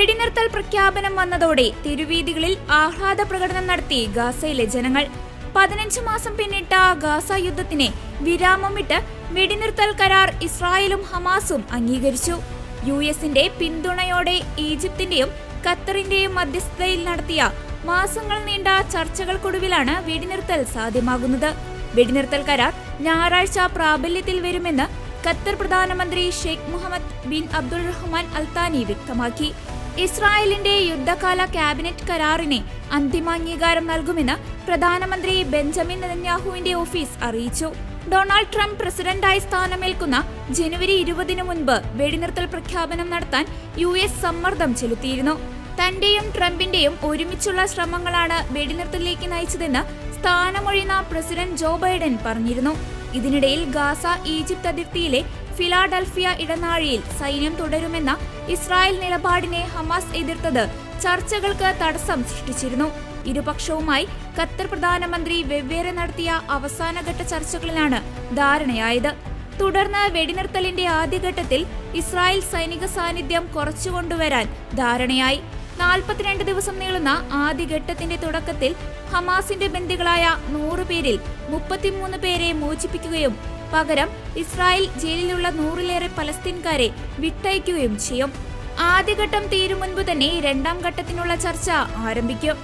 വെടിനിർത്തൽ പ്രഖ്യാപനം വന്നതോടെ തെരുവീഥികളിൽ ആഹ്ലാദ പ്രകടനം നടത്തി ഗാസയിലെ ജനങ്ങൾ. 15 മാസം പിന്നിട്ട ഗാസ യുദ്ധത്തിന് വിരാമമിട്ട് വെടിനിർത്തൽ കരാർ ഇസ്രായേലും ഹമാസും അംഗീകരിച്ചു. യുഎസിന്റെ പിന്തുണയോടെ ഈജിപ്തിന്റെയും ഖത്തറിന്റെയും മധ്യസ്ഥതയിൽ നടത്തിയ മാസങ്ങൾ നീണ്ട ചർച്ചകൾക്കൊടുവിലാണ് വെടിനിർത്തൽ സാധ്യമാകുന്നത്. വെടിനിർത്തൽ കരാർ ഞായറാഴ്ച പ്രാബല്യത്തിൽ വരുമെന്ന് ഖത്തർ പ്രധാനമന്ത്രി ഷെയ്ഖ് മുഹമ്മദ് ബിൻ അബ്ദുൾ റഹ്മാൻ അൽ താനി വ്യക്തമാക്കി. ഇസ്രായേലിന്റെ യുദ്ധകാല ക്യാബിനറ്റ് കരാറിന് അന്തിമാംഗീകാരം നൽകുമെന്ന് പ്രധാനമന്ത്രി ബെഞ്ചമിൻ നെതന്യാഹുവിന്റെ ഓഫീസ് അറിയിച്ചു. ഡൊണാൾഡ് ട്രംപ് പ്രസിഡന്റായി സ്ഥാനമേൽക്കുന്ന ജനുവരി 20 മുൻപ് വെടിനിർത്തൽ പ്രഖ്യാപനം നടത്താൻ യുഎസ് സമ്മർദ്ദം ചെലുത്തിയിരുന്നു. തന്റെയും ട്രംപിന്റെയും ഒരുമിച്ചുള്ള ശ്രമങ്ങളാണ് വെടിനിർത്തലിലേക്ക് നയിച്ചതെന്ന് സ്ഥാനമൊഴിയുന്ന പ്രസിഡന്റ് ജോ ബൈഡൻ പറഞ്ഞിരുന്നു. ഇതിനിടയിൽ ഗാസ ഈജിപ്ത് അതിർത്തിയിലെ ഫിലാഡൽഫിയ ഇടനാഴിയിൽ സൈന്യം തുടരുമെന്ന ഇസ്രായേൽ നിലപാടിനെ ഹമാസ് എതിർത്തത് ചർച്ചകൾക്ക് തടസ്സം സൃഷ്ടിച്ചിരുന്നു. ഇരുപക്ഷവുമായി ഖത്തർ പ്രധാനമന്ത്രി വെവ്വേറെ നടത്തിയ അവസാനഘട്ട ചർച്ചകളിലാണ് ധാരണയായത്. തുടർന്ന് വെടിനിർത്തലിന്റെ ആദ്യഘട്ടത്തിൽ ഇസ്രായേൽ സൈനിക സാന്നിധ്യം കുറച്ചുകൊണ്ടുവരാൻ ധാരണയായി. 42 ദിവസം നീളുന്ന ആദ്യഘട്ടത്തിന്റെ തുടക്കത്തിൽ ഹമാസിന്റെ ബന്ദികളായ 100 പേരിൽ 33 പേരെ മോചിപ്പിക്കുകയും പകരം ഇസ്രായേൽ ജയിലിലുള്ള 100-ലേറെ പലസ്തീൻകാരെ വിട്ടയക്കുകയും ചെയ്യും. ആദ്യഘട്ടം തീരും മുൻപ് തന്നെ രണ്ടാം ഘട്ടത്തിനുള്ള ചർച്ച ആരംഭിക്കും.